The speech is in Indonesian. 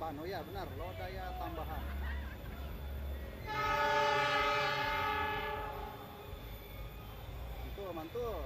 tambahan. Oh ya benar, low daya tambahan. Mantul, mantul.